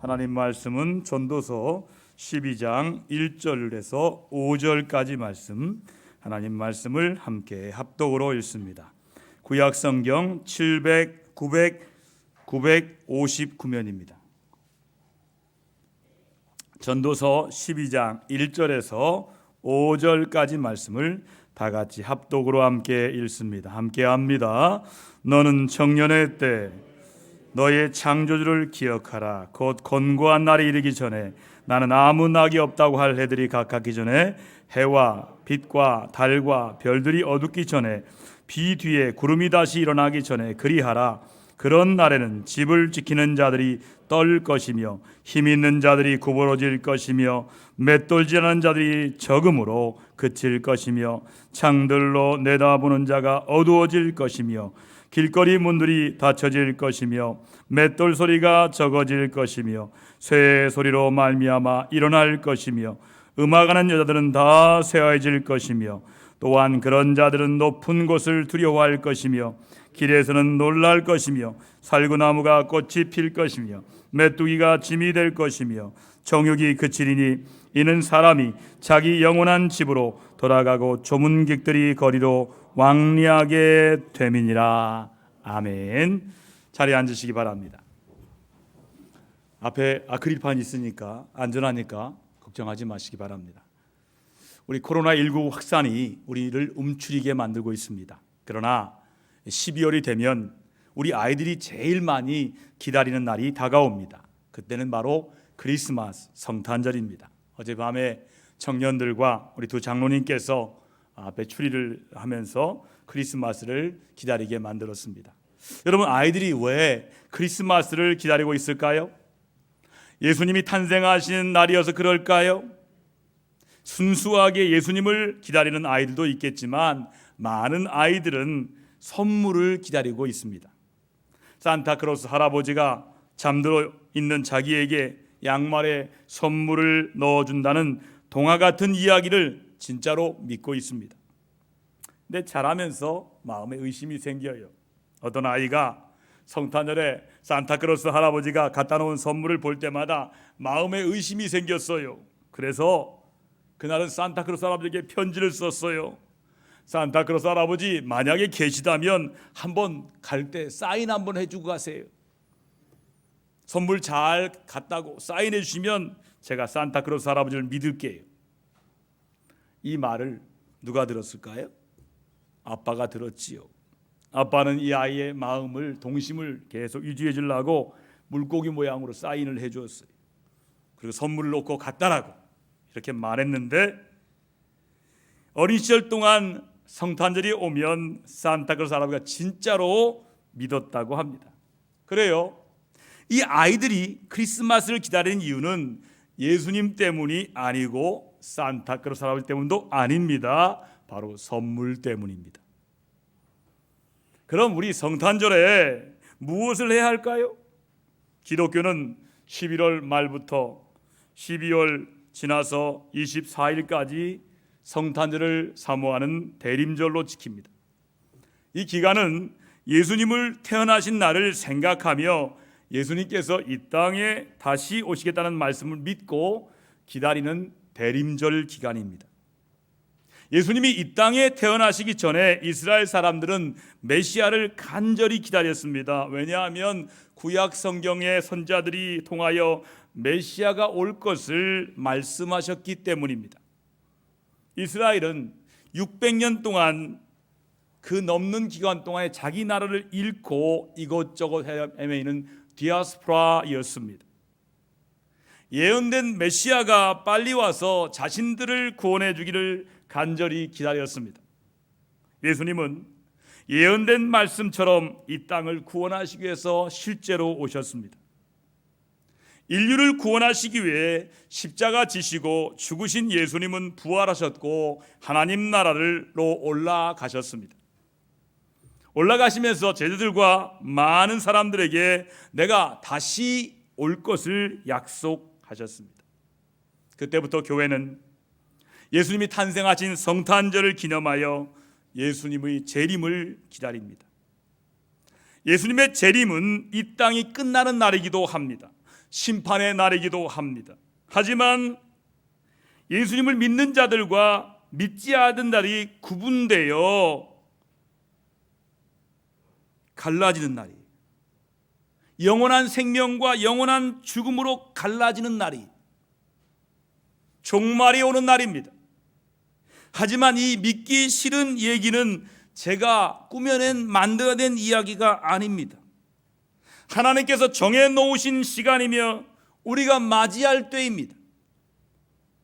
하나님 말씀은 전도서 12장 1절에서 5절까지 말씀, 하나님 말씀을 함께 합독으로 읽습니다. 구약 성경 959면입니다. 전도서 12장 1절에서 5절까지 말씀을 다 같이 합독으로 함께 읽습니다. 함께 합니다. 너는 청년의 때 너의 창조주를 기억하라. 곧 권고한 날이 이르기 전에 나는 아무 낙이 없다고 할 해들이 가깝기 전에 해와 빛과 달과 별들이 어둡기 전에 비 뒤에 구름이 다시 일어나기 전에 그리하라. 그런 날에는 집을 지키는 자들이 떨 것이며 힘 있는 자들이 구부러질 것이며 맷돌질하는 자들이 적음으로 그칠 것이며 창들로 내다보는 자가 어두워질 것이며 길거리 문들이 닫혀질 것이며 맷돌 소리가 적어질 것이며 쇠 소리로 말미암아 일어날 것이며 음악하는 여자들은 다 쇠해질 것이며 또한 그런 자들은 높은 곳을 두려워할 것이며 길에서는 놀랄 것이며 살구나무가 꽃이 필 것이며 메뚜기가 짐이 될 것이며 정욕이 그치리니 이는 사람이 자기 영원한 집으로 돌아가고 조문객들이 거리로 왕래하게 됨이니라. 아멘. 자리에 앉으시기 바랍니다. 앞에 아크릴판이 있으니까 안전하니까 걱정하지 마시기 바랍니다. 우리 코로나19 확산이 우리를 움츠리게 만들고 있습니다. 그러나 12월이 되면 우리 아이들이 제일 많이 기다리는 날이 다가옵니다. 그때는 바로 크리스마스 성탄절입니다. 어젯밤에 청년들과 우리 두 장로님께서 앞에 추리를 하면서 크리스마스를 기다리게 만들었습니다. 여러분, 아이들이 왜 크리스마스를 기다리고 있을까요? 예수님이 탄생하신 날이어서 그럴까요? 순수하게 예수님을 기다리는 아이들도 있겠지만 많은 아이들은 선물을 기다리고 있습니다. 산타크로스 할아버지가 잠들어 있는 자기에게 양말에 선물을 넣어준다는 동화 같은 이야기를 진짜로 믿고 있습니다. 근데 자라면서 마음에 의심이 생겨요. 어떤 아이가 성탄절에 산타크로스 할아버지가 갖다 놓은 선물을 볼 때마다 마음에 의심이 생겼어요. 그래서 그날은 산타크로스 할아버지에게 편지를 썼어요. 산타크로스 할아버지 만약에 계시다면 한번 갈 때 사인 한번 해주고 가세요. 선물 잘 갔다고 사인해 주시면 제가 산타크로스 할아버지를 믿을게요. 이 말을 누가 들었을까요? 아빠가 들었지요. 아빠는 이 아이의 마음을, 동심을 계속 유지해 주려고 물고기 모양으로 사인을 해 주었어요. 그리고 선물을 놓고 갔다라고 이렇게 말했는데, 어린 시절 동안 성탄절이 오면 산타크로스 할아버지가 진짜로 믿었다고 합니다. 그래요. 이 아이들이 크리스마스를 기다리는 이유는 예수님 때문이 아니고 산타크로스 할아버지 때문도 아닙니다. 바로 선물 때문입니다. 그럼 우리 성탄절에 무엇을 해야 할까요? 기독교는 11월 말부터 12월 지나서 24일까지 성탄절을 사모하는 대림절로 지킵니다. 이 기간은 예수님을 태어나신 날을 생각하며 예수님께서 이 땅에 다시 오시겠다는 말씀을 믿고 기다리는 대림절 기간입니다. 예수님이 이 땅에 태어나시기 전에 이스라엘 사람들은 메시아를 간절히 기다렸습니다. 왜냐하면 구약 성경의 선자들이 통하여 메시아가 올 것을 말씀하셨기 때문입니다. 이스라엘은 600년 동안 그 넘는 기간 동안에 자기 나라를 잃고 이것저것 헤매이는 디아스포라였습니다. 예언된 메시아가 빨리 와서 자신들을 구원해 주기를 간절히 기다렸습니다. 예수님은 예언된 말씀처럼 이 땅을 구원하시기 위해서 실제로 오셨습니다. 인류를 구원하시기 위해 십자가 지시고 죽으신 예수님은 부활하셨고 하나님 나라로 올라가셨습니다. 올라가시면서 제자들과 많은 사람들에게 내가 다시 올 것을 약속하셨습니다. 그때부터 교회는 예수님이 탄생하신 성탄절을 기념하여 예수님의 재림을 기다립니다. 예수님의 재림은 이 땅이 끝나는 날이기도 합니다. 심판의 날이기도 합니다. 하지만 예수님을 믿는 자들과 믿지 않는 자들이 구분되어 갈라지는 날이, 영원한 생명과 영원한 죽음으로 갈라지는 날이 종말이 오는 날입니다. 하지만 이 믿기 싫은 얘기는 제가 꾸며낸 만들어낸 이야기가 아닙니다. 하나님께서 정해놓으신 시간이며 우리가 맞이할 때입니다.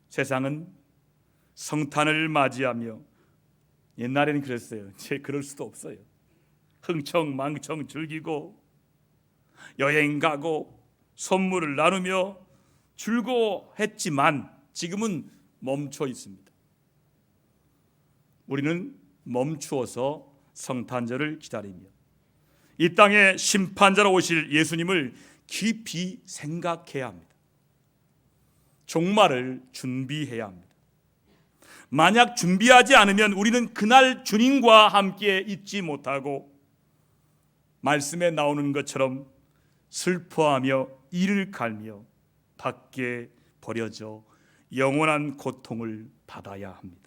세상은 성탄을 맞이하며, 옛날에는 그랬어요. 이제 그럴 수도 없어요. 흥청망청 즐기고 여행 가고 선물을 나누며 즐거워했지만 지금은 멈춰 있습니다. 우리는 멈추어서 성탄절을 기다리며 이 땅에 심판자로 오실 예수님을 깊이 생각해야 합니다. 종말을 준비해야 합니다. 만약 준비하지 않으면 우리는 그날 주님과 함께 있지 못하고 말씀에 나오는 것처럼 슬퍼하며 이를 갈며 밖에 버려져 영원한 고통을 받아야 합니다.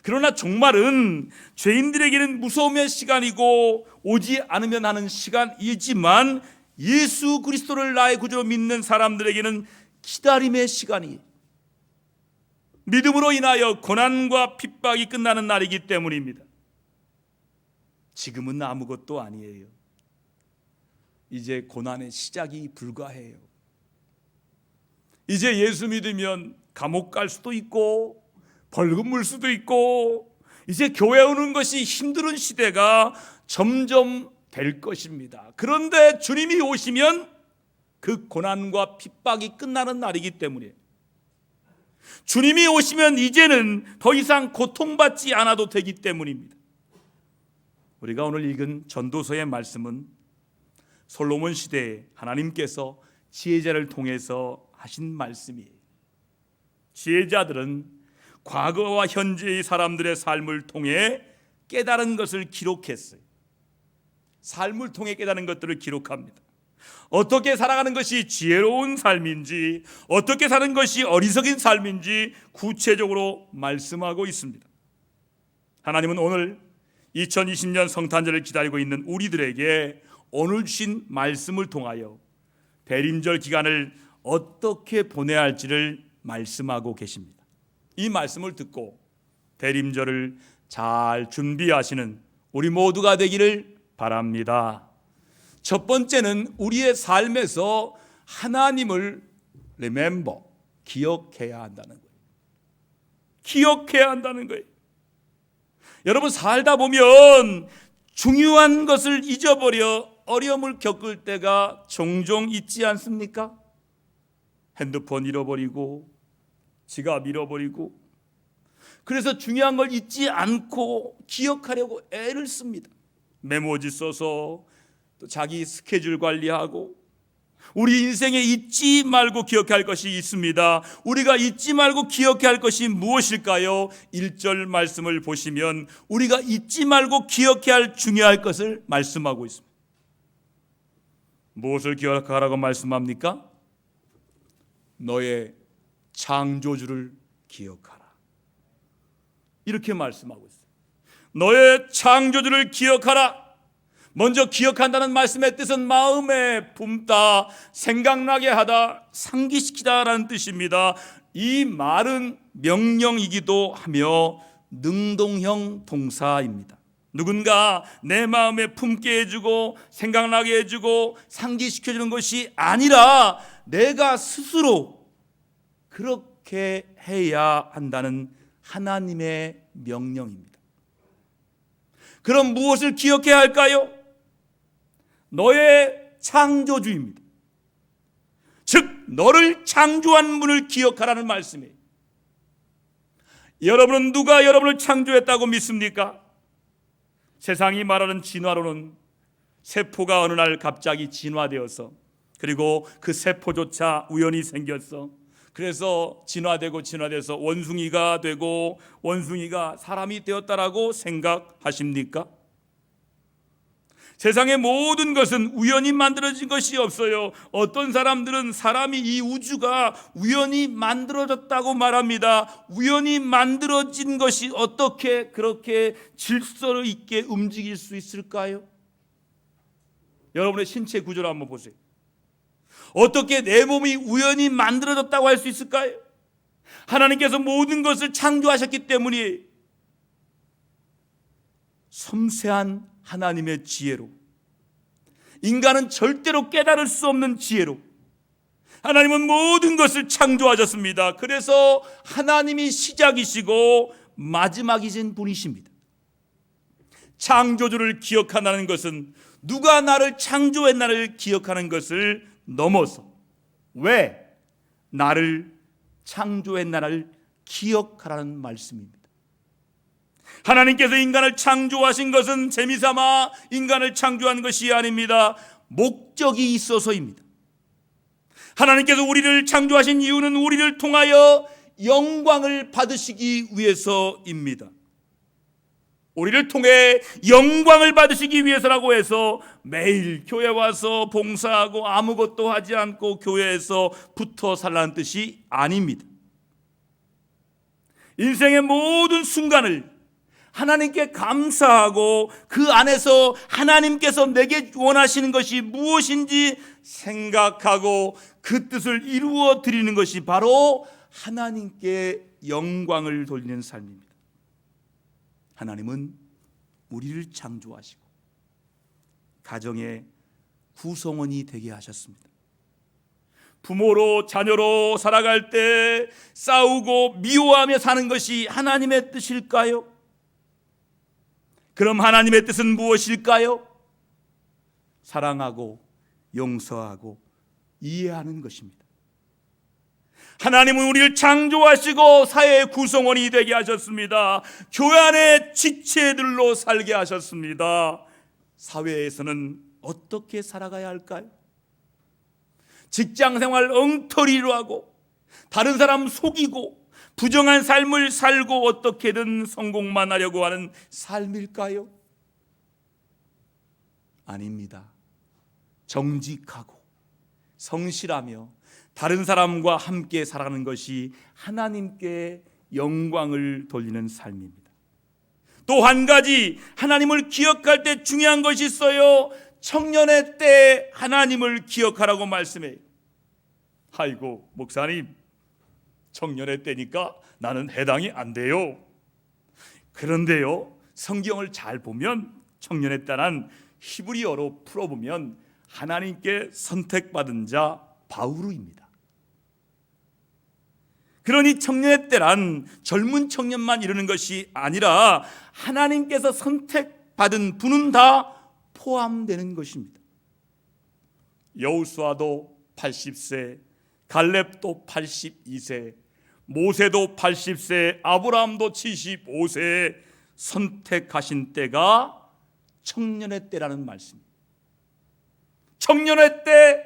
그러나 종말은 죄인들에게는 무서움의 시간이고 오지 않으면 하는 시간이지만 예수 그리스도를 나의 구주로 믿는 사람들에게는 기다림의 시간이, 믿음으로 인하여 고난과 핍박이 끝나는 날이기 때문입니다. 지금은 아무것도 아니에요. 이제 고난의 시작이 불과해요. 이제 예수 믿으면 감옥 갈 수도 있고 벌금 물 수도 있고 이제 교회 오는 것이 힘든 시대가 점점 될 것입니다. 그런데 주님이 오시면 그 고난과 핍박이 끝나는 날이기 때문에, 주님이 오시면 이제는 더 이상 고통받지 않아도 되기 때문입니다. 우리가 오늘 읽은 전도서의 말씀은 솔로몬 시대에 하나님께서 지혜자를 통해서 하신 말씀이에요. 지혜자들은 과거와 현재의 사람들의 삶을 통해 깨달은 것을 기록했어요. 삶을 통해 깨달은 것들을 기록합니다. 어떻게 살아가는 것이 지혜로운 삶인지, 어떻게 사는 것이 어리석인 삶인지 구체적으로 말씀하고 있습니다. 하나님은 오늘 2020년 성탄절을 기다리고 있는 우리들에게 오늘 주신 말씀을 통하여 대림절 기간을 어떻게 보내야 할지를 말씀하고 계십니다. 이 말씀을 듣고 대림절을 잘 준비하시는 우리 모두가 되기를 바랍니다. 첫 번째는 우리의 삶에서 하나님을 remember, 기억해야 한다는 거예요. 기억해야 한다는 거예요. 여러분, 살다 보면 중요한 것을 잊어버려 어려움을 겪을 때가 종종 있지 않습니까? 핸드폰 잃어버리고 지갑 잃어버리고, 그래서 중요한 걸 잊지 않고 기억하려고 애를 씁니다. 메모지 써서 또 자기 스케줄 관리하고. 우리 인생에 잊지 말고 기억해야 할 것이 있습니다. 우리가 잊지 말고 기억해야 할 것이 무엇일까요? 1절 말씀을 보시면 우리가 잊지 말고 기억해야 할 중요할 것을 말씀하고 있습니다. 무엇을 기억하라고 말씀합니까? 너의 창조주를 기억하라, 이렇게 말씀하고 있어요. 너의 창조주를 기억하라. 먼저 기억한다는 말씀의 뜻은 마음에 품다, 생각나게 하다, 상기시키다라는 뜻입니다. 이 말은 명령이기도 하며 능동형 동사입니다. 누군가 내 마음에 품게 해주고 생각나게 해주고 상기시켜주는 것이 아니라 내가 스스로 그렇게 해야 한다는 하나님의 명령입니다. 그럼 무엇을 기억해야 할까요? 너의 창조주입니다. 즉 너를 창조한 분을 기억하라는 말씀이에요. 여러분은 누가 여러분을 창조했다고 믿습니까? 세상이 말하는 진화론은 세포가 어느 날 갑자기 진화되어서, 그리고 그 세포조차 우연히 생겼어. 그래서 진화돼서 원숭이가 되고 원숭이가 사람이 되었다라고 생각하십니까? 세상의 모든 것은 우연히 만들어진 것이 없어요. 어떤 사람들은 사람이 이 우주가 우연히 만들어졌다고 말합니다. 우연히 만들어진 것이 어떻게 그렇게 질서 있게 움직일 수 있을까요? 여러분의 신체 구조를 한번 보세요. 어떻게 내 몸이 우연히 만들어졌다고 할 수 있을까요? 하나님께서 모든 것을 창조하셨기 때문에 섬세한 하나님의 지혜로, 인간은 절대로 깨달을 수 없는 지혜로 하나님은 모든 것을 창조하셨습니다. 그래서 하나님이 시작이시고 마지막이신 분이십니다. 창조주를 기억한다는 것은 누가 나를 창조했나를 기억하는 것을 넘어서 왜 나를 창조했나를 기억하라는 말씀입니다. 하나님께서 인간을 창조하신 것은 재미삼아 인간을 창조한 것이 아닙니다. 목적이 있어서입니다. 하나님께서 우리를 창조하신 이유는 우리를 통하여 영광을 받으시기 위해서입니다. 우리를 통해 영광을 받으시기 위해서라고 해서 매일 교회 와서 봉사하고 아무것도 하지 않고 교회에서 붙어 살라는 뜻이 아닙니다. 인생의 모든 순간을 하나님께 감사하고 그 안에서 하나님께서 내게 원하시는 것이 무엇인지 생각하고 그 뜻을 이루어 드리는 것이 바로 하나님께 영광을 돌리는 삶입니다. 하나님은 우리를 창조하시고 가정의 구성원이 되게 하셨습니다. 부모로 자녀로 살아갈 때 싸우고 미워하며 사는 것이 하나님의 뜻일까요? 그럼 하나님의 뜻은 무엇일까요? 사랑하고 용서하고 이해하는 것입니다. 하나님은 우리를 창조하시고 사회의 구성원이 되게 하셨습니다. 교회 안에 지체들로 살게 하셨습니다. 사회에서는 어떻게 살아가야 할까요? 직장생활 엉터리로 하고 다른 사람 속이고 부정한 삶을 살고 어떻게든 성공만 하려고 하는 삶일까요? 아닙니다. 정직하고 성실하며 다른 사람과 함께 살아가는 것이 하나님께 영광을 돌리는 삶입니다. 또 한 가지 하나님을 기억할 때 중요한 것이 있어요. 청년의 때 하나님을 기억하라고 말씀해요. 아이고 목사님, 청년의 때니까 나는 해당이 안 돼요. 그런데요, 성경을 잘 보면 청년의 때란 히브리어로 풀어보면 하나님께 선택받은 자 바우르입니다. 그러니 청년의 때란 젊은 청년만 이루는 것이 아니라 하나님께서 선택받은 분은 다 포함되는 것입니다. 여호수아도 80세, 갈렙도 82세, 모세도 80세, 아브라함도 75세 선택하신 때가 청년의 때라는 말씀입니다. 청년의 때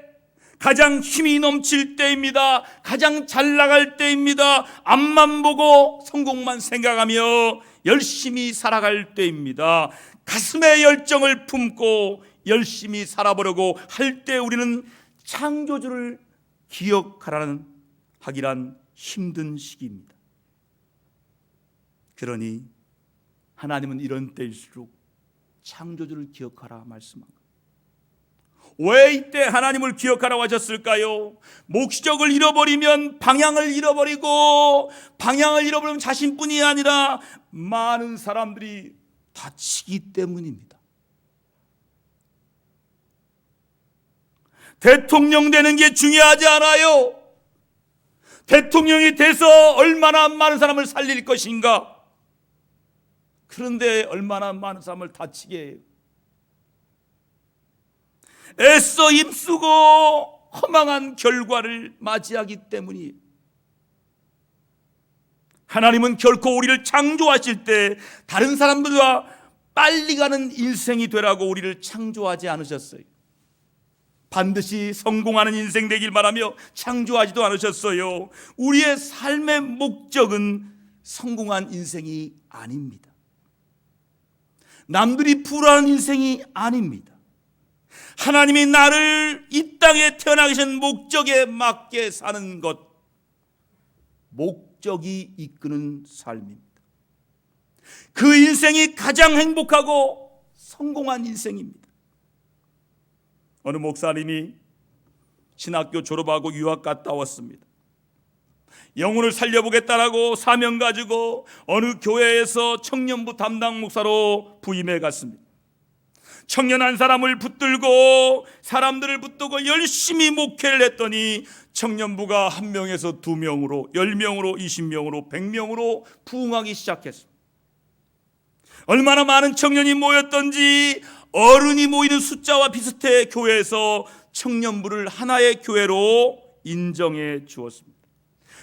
가장 힘이 넘칠 때입니다. 가장 잘 나갈 때입니다. 앞만 보고 성공만 생각하며 열심히 살아갈 때입니다. 가슴에 열정을 품고 열심히 살아보려고 할 때 우리는 창조주를 하기란 힘든 시기입니다. 그러니 하나님은 이런 때일수록 창조주를 기억하라 말씀한 거예요. 왜 이때 하나님을 기억하라고 하셨을까요? 목적을 잃어버리면 방향을 잃어버리고 방향을 잃어버리면 자신뿐이 아니라 많은 사람들이 다치기 때문입니다. 대통령 되는 게 중요하지 않아요. 대통령이 돼서 얼마나 많은 사람을 살릴 것인가. 그런데 얼마나 많은 사람을 다치게 해요. 애써 힘쓰고 허망한 결과를 맞이하기 때문이에요. 하나님은 결코 우리를 창조하실 때 다른 사람들과 빨리 가는 인생이 되라고 우리를 창조하지 않으셨어요. 반드시 성공하는 인생 되길 바라며 창조하지도 않으셨어요. 우리의 삶의 목적은 성공한 인생이 아닙니다. 남들이 부러워하는 인생이 아닙니다. 하나님이 나를 이 땅에 태어나 계신 목적에 맞게 사는 것, 목적이 이끄는 삶입니다. 그 인생이 가장 행복하고 성공한 인생입니다. 어느 목사님이 신학교 졸업하고 유학 갔다 왔습니다. 영혼을 살려보겠다라고 사명 가지고 어느 교회에서 청년부 담당 목사로 부임해 갔습니다. 청년 한 사람을 붙들고 사람들을 붙들고 열심히 목회를 했더니 청년부가 1명에서 2명으로 10명으로 20명으로 100명으로 부흥하기 시작했습니다. 얼마나 많은 청년이 모였던지 어른이 모이는 숫자와 비슷해 교회에서 청년부를 하나의 교회로 인정해 주었습니다.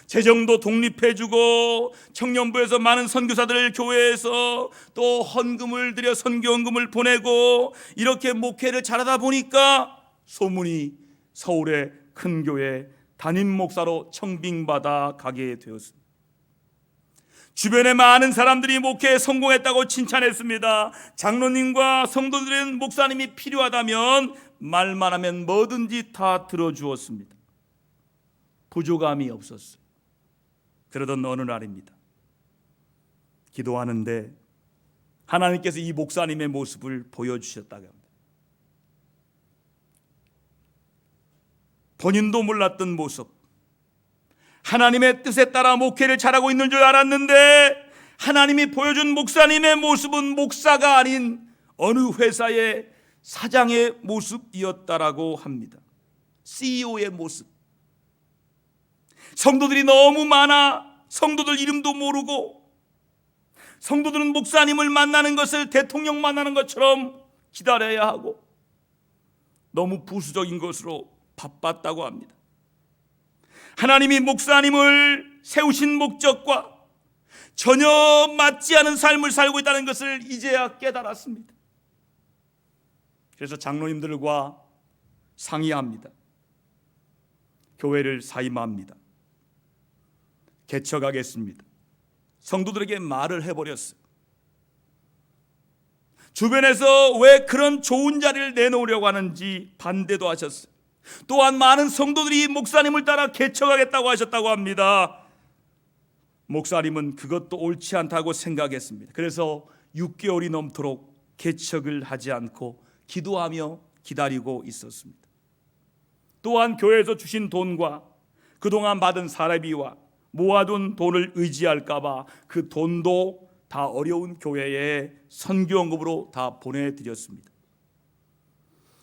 재정도 독립해주고 청년부에서 많은 선교사들을 교회에서 또 헌금을 들여 선교헌금을 보내고 이렇게 목회를 잘하다 보니까 소문이 서울의 큰 교회 담임 목사로 청빙받아 가게 되었습니다. 주변에 많은 사람들이 목회에 성공했다고 칭찬했습니다. 장로님과 성도들은 목사님이 필요하다면 말만 하면 뭐든지 다 들어주었습니다. 부족함이 없었어요. 그러던 어느 날입니다. 기도하는데 하나님께서 이 목사님의 모습을 보여주셨다고 합니다. 본인도 몰랐던 모습, 하나님의 뜻에 따라 목회를 잘하고 있는 줄 알았는데 하나님이 보여준 목사님의 모습은 목사가 아닌 어느 회사의 사장의 모습이었다라고 합니다. CEO의 모습. 성도들이 너무 많아 성도들 이름도 모르고 성도들은 목사님을 만나는 것을 대통령 만나는 것처럼 기다려야 하고 너무 부수적인 것으로 바빴다고 합니다. 하나님이 목사님을 세우신 목적과 전혀 맞지 않은 삶을 살고 있다는 것을 이제야 깨달았습니다. 그래서 장로님들과 상의합니다. 교회를 사임합니다. 개척하겠습니다. 성도들에게 말을 해버렸어요. 주변에서 왜 그런 좋은 자리를 내놓으려고 하는지 반대도 하셨어요. 또한 많은 성도들이 목사님을 따라 개척하겠다고 하셨다고 합니다. 목사님은 그것도 옳지 않다고 생각했습니다. 그래서 6개월이 넘도록 개척을 하지 않고 기도하며 기다리고 있었습니다. 또한 교회에서 주신 돈과 그동안 받은 사례비와 모아둔 돈을 의지할까 봐 그 돈도 다 어려운 교회에 선교헌금으로 다 보내드렸습니다.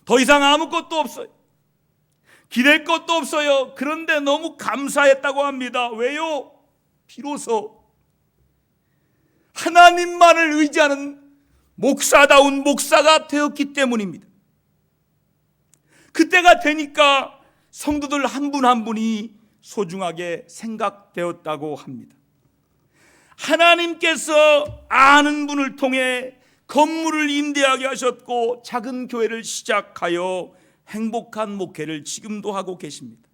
더 이상 아무것도 없어요. 기댈 것도 없어요. 그런데 너무 감사했다고 합니다. 왜요? 비로소 하나님만을 의지하는 목사다운 목사가 되었기 때문입니다. 그때가 되니까 성도들 한 분 한 분이 소중하게 생각되었다고 합니다. 하나님께서 아는 분을 통해 건물을 임대하게 하셨고 작은 교회를 시작하여 행복한 목회를 지금도 하고 계십니다.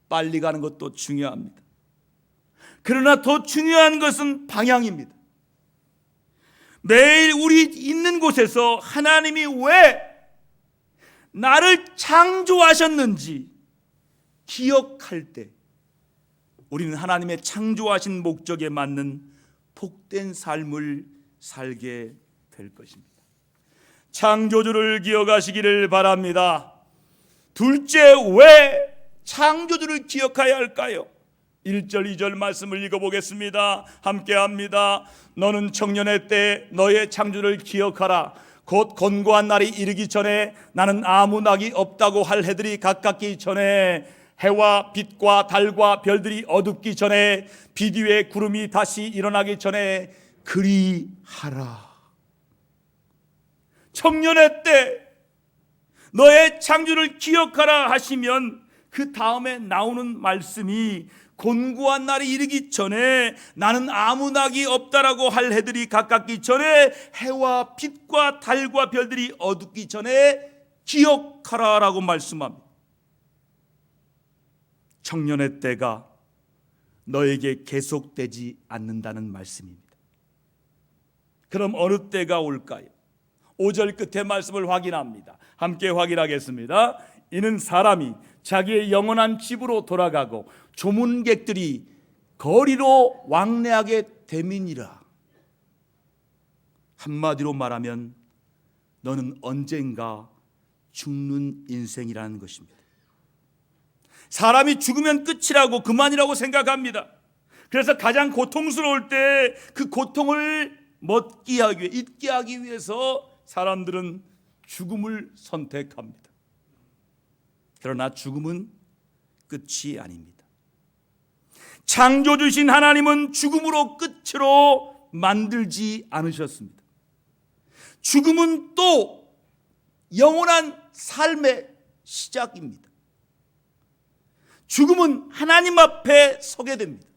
빨리 가는 것도 중요합니다. 그러나 더 중요한 것은 방향입니다. 매일 우리 있는 곳에서 하나님이 왜 나를 창조하셨는지 기억할 때 우리는 하나님의 창조하신 목적에 맞는 복된 삶을 살게 될 것입니다. 창조주를 기억하시기를 바랍니다. 둘째, 왜 창조주를 기억해야 할까요? 1절 2절 말씀을 읽어보겠습니다. 함께합니다. 너는 청년의 때 너의 창조를 기억하라. 곧 권고한 날이 이르기 전에 나는 아무 낙이 없다고 할 해들이 가깝기 전에 해와 빛과 달과 별들이 어둡기 전에 빛 위에 구름이 다시 일어나기 전에 그리하라. 청년의 때 너의 창조를 기억하라 하시면 그 다음에 나오는 말씀이 곤고한 날이 이르기 전에 나는 아무 낙이 없다라고 할 해들이 가깝기 전에 해와 빛과 달과 별들이 어둡기 전에 기억하라라고 말씀합니다. 청년의 때가 너에게 계속되지 않는다는 말씀입니다. 그럼 어느 때가 올까요? 5절 끝에 말씀을 확인합니다. 함께 확인하겠습니다. 이는 사람이 자기의 영원한 집으로 돌아가고 조문객들이 거리로 왕래하게 됨이니라. 한마디로 말하면 너는 언젠가 죽는 인생이라는 것입니다. 사람이 죽으면 끝이라고, 그만이라고 생각합니다. 그래서 가장 고통스러울 때 그 고통을 잊게 하기 위해서 사람들은 죽음을 선택합니다. 그러나 죽음은 끝이 아닙니다. 창조주신 하나님은 죽음으로 끝으로 만들지 않으셨습니다. 죽음은 또 영원한 삶의 시작입니다. 죽음은 하나님 앞에 서게 됩니다.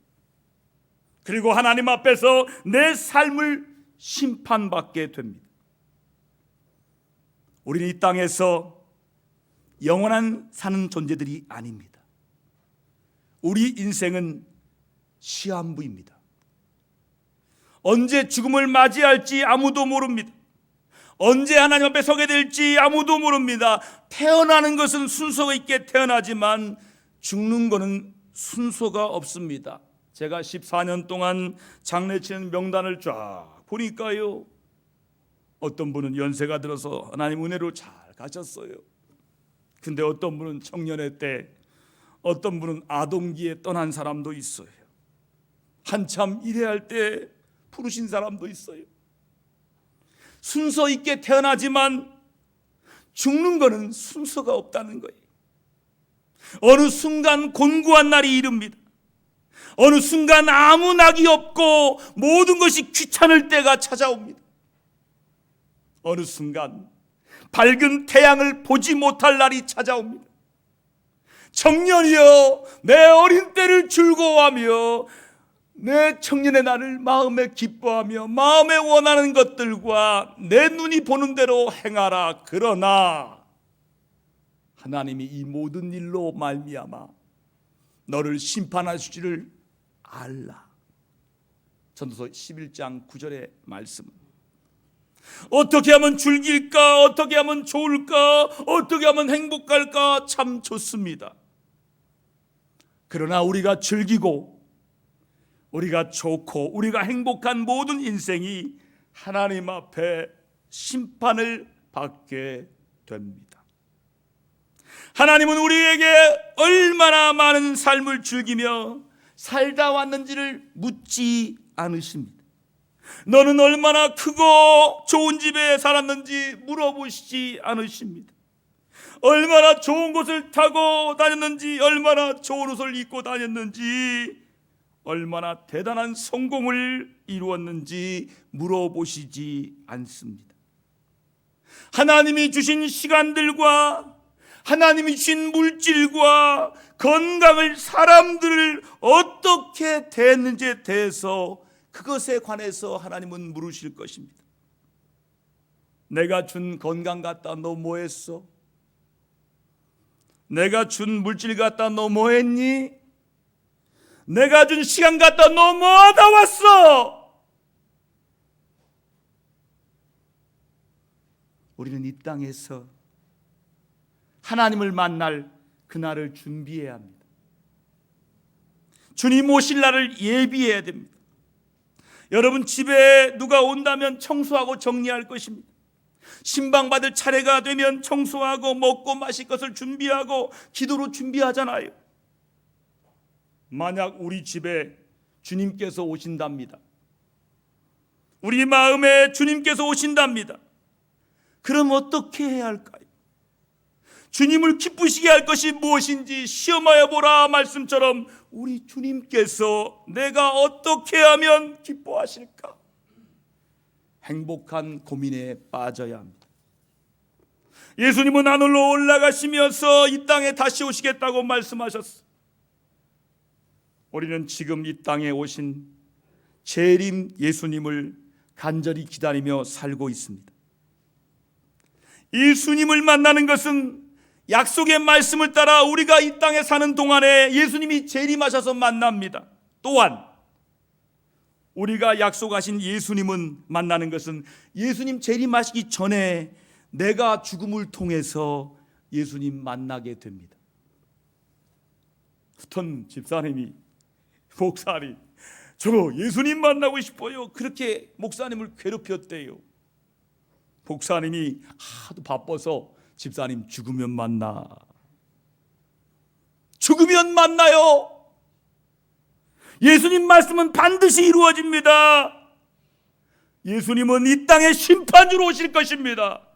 그리고 하나님 앞에서 내 삶을 심판받게 됩니다. 우리는 이 땅에서 영원한 사는 존재들이 아닙니다. 우리 인생은 시한부입니다. 언제 죽음을 맞이할지 아무도 모릅니다. 언제 하나님 앞에 서게 될지 아무도 모릅니다. 태어나는 것은 순서 있게 태어나지만 죽는 것은 순서가 없습니다. 제가 14년 동안 장례치는 명단을 쫙 보니까요, 어떤 분은 연세가 들어서 하나님 은혜로 잘 가셨어요. 근데 어떤 분은 청년의 때, 어떤 분은 아동기에 떠난 사람도 있어요. 한참 일해할 때 부르신 사람도 있어요. 순서 있게 태어나지만 죽는 것은 순서가 없다는 거예요. 어느 순간 곤고한 날이 이릅니다. 어느 순간 아무 낙이 없고 모든 것이 귀찮을 때가 찾아옵니다. 어느 순간 밝은 태양을 보지 못할 날이 찾아옵니다. 청년이여, 내 어린 때를 즐거워하며 내 청년의 날을 마음에 기뻐하며 마음에 원하는 것들과 내 눈이 보는 대로 행하라. 그러나 하나님이 이 모든 일로 말미암아 너를 심판하실 줄 알라. 전도서 11장 9절의 말씀. 어떻게 하면 즐길까? 어떻게 하면 좋을까? 어떻게 하면 행복할까? 참 좋습니다. 그러나 우리가 즐기고 우리가 좋고 우리가 행복한 모든 인생이 하나님 앞에 심판을 받게 됩니다. 하나님은 우리에게 얼마나 많은 삶을 즐기며 살다 왔는지를 묻지 않으십니다. 너는 얼마나 크고 좋은 집에 살았는지 물어보시지 않으십니다. 얼마나 좋은 곳을 타고 다녔는지, 얼마나 좋은 옷을 입고 다녔는지, 얼마나 대단한 성공을 이루었는지 물어보시지 않습니다. 하나님이 주신 시간들과 하나님이 주신 물질과 건강을, 사람들을 어떻게 대했는지에 대해서, 그것에 관해서 하나님은 물으실 것입니다. 내가 준 건강 갖다 너 뭐 했어? 내가 준 물질 갖다 너 뭐 했니? 내가 준 시간 갖다 너 뭐 하다 왔어? 우리는 이 땅에서 하나님을 만날 그날을 준비해야 합니다. 주님 오실 날을 예비해야 됩니다. 여러분, 집에 누가 온다면 청소하고 정리할 것입니다. 신방받을 차례가 되면 청소하고 먹고 마실 것을 준비하고 기도로 준비하잖아요. 만약 우리 집에 주님께서 오신답니다. 우리 마음에 주님께서 오신답니다. 그럼 어떻게 해야 할까요? 주님을 기쁘시게 할 것이 무엇인지 시험하여 보라 말씀처럼 우리 주님께서 내가 어떻게 하면 기뻐하실까? 행복한 고민에 빠져야 합니다. 예수님은 하늘로 올라가시면서 이 땅에 다시 오시겠다고 말씀하셨어요. 우리는 지금 이 땅에 오신 재림 예수님을 간절히 기다리며 살고 있습니다. 예수님을 만나는 것은 약속의 말씀을 따라 우리가 이 땅에 사는 동안에 예수님이 재림하셔서 만납니다. 또한 우리가 약속하신 예수님은 만나는 것은 예수님 재림하시기 전에 내가 죽음을 통해서 예수님 만나게 됩니다. 어떤 집사님이 목사님 저 예수님 만나고 싶어요. 그렇게 목사님을 괴롭혔대요. 목사님이 하도 바빠서 집사님 죽으면 만나. 죽으면 만나요. 예수님 말씀은 반드시 이루어집니다. 예수님은 이 땅에 심판주로 오실 것입니다.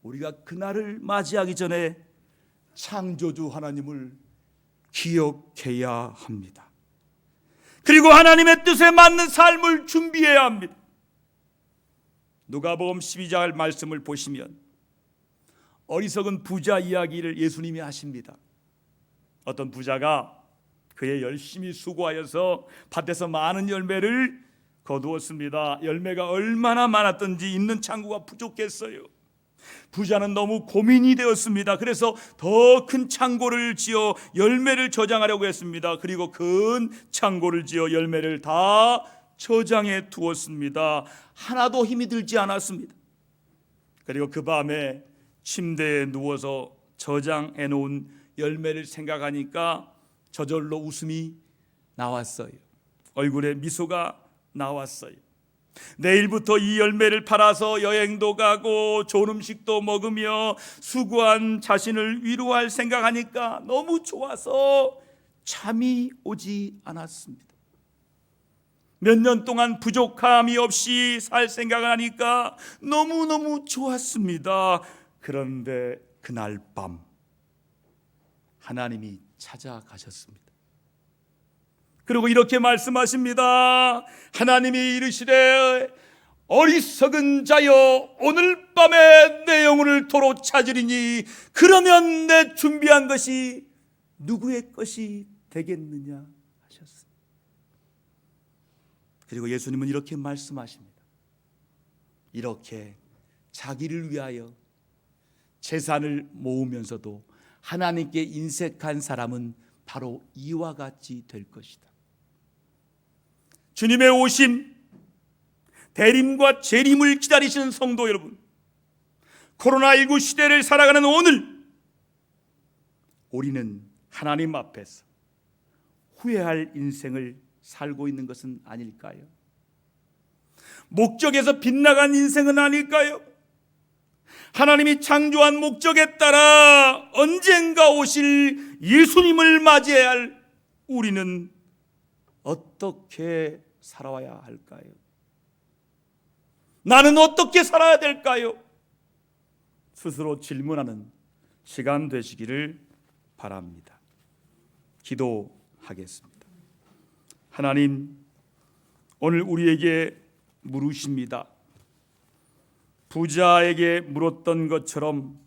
우리가 그날을 맞이하기 전에 창조주 하나님을 기억해야 합니다. 그리고 하나님의 뜻에 맞는 삶을 준비해야 합니다. 누가복음 12장 말씀을 보시면 어리석은 부자 이야기를 예수님이 하십니다. 어떤 부자가 그의 열심히 수고하여서 밭에서 많은 열매를 거두었습니다. 열매가 얼마나 많았던지 있는 창고가 부족했어요. 부자는 너무 고민이 되었습니다. 그래서 더 큰 창고를 지어 열매를 저장하려고 했습니다. 그리고 큰 창고를 지어 열매를 다 저장해 두었습니다. 하나도 힘이 들지 않았습니다. 그리고 그 밤에 침대에 누워서 저장해 놓은 열매를 생각하니까 저절로 웃음이 나왔어요. 얼굴에 미소가 나왔어요. 내일부터 이 열매를 팔아서 여행도 가고 좋은 음식도 먹으며 수고한 자신을 위로할 생각하니까 너무 좋아서 잠이 오지 않았습니다. 몇 년 동안 부족함이 없이 살 생각을 하니까 너무너무 좋았습니다. 그런데 그날 밤 하나님이 찾아가셨습니다. 그리고 이렇게 말씀하십니다. 하나님이 이르시되 어리석은 자여 오늘 밤에 내 영혼을 도로 찾으리니 그러면 내 준비한 것이 누구의 것이 되겠느냐 하셨습니다. 그리고 예수님은 이렇게 말씀하십니다. 이렇게 자기를 위하여 재산을 모으면서도 하나님께 인색한 사람은 바로 이와 같이 될 것이다. 주님의 오심, 대림과 재림을 기다리시는 성도 여러분, 코로나19 시대를 살아가는 오늘 우리는 하나님 앞에서 후회할 인생을 살고 있는 것은 아닐까요? 목적에서 빗나간 인생은 아닐까요? 하나님이 창조한 목적에 따라 언젠가 오실 예수님을 맞이해야 할 우리는 어떻게 살아와야 할까요? 나는 어떻게 살아야 될까요? 스스로 질문하는 시간 되시기를 바랍니다. 기도하겠습니다. 하나님, 오늘 우리에게 물으십니다. 부자에게 물었던 것처럼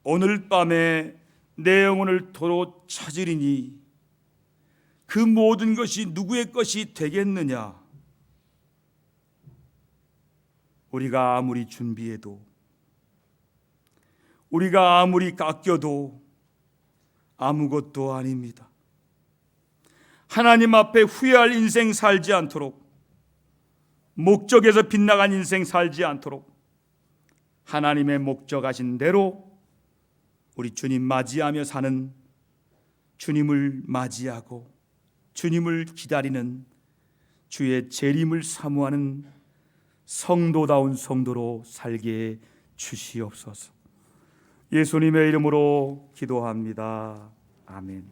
오늘 밤에 내 영혼을 도로 찾으리니 그 모든 것이 누구의 것이 되겠느냐? 우리가 아무리 준비해도, 우리가 아무리 깎여도 아무것도 아닙니다. 하나님 앞에 후회할 인생 살지 않도록, 목적에서 빗나간 인생 살지 않도록 하나님의 목적하신 대로 우리 주님 맞이하며 사는, 주님을 맞이하고 주님을 기다리는, 주의 재림을 사모하는 성도다운 성도로 살게 주시옵소서. 예수님의 이름으로 기도합니다. 아멘.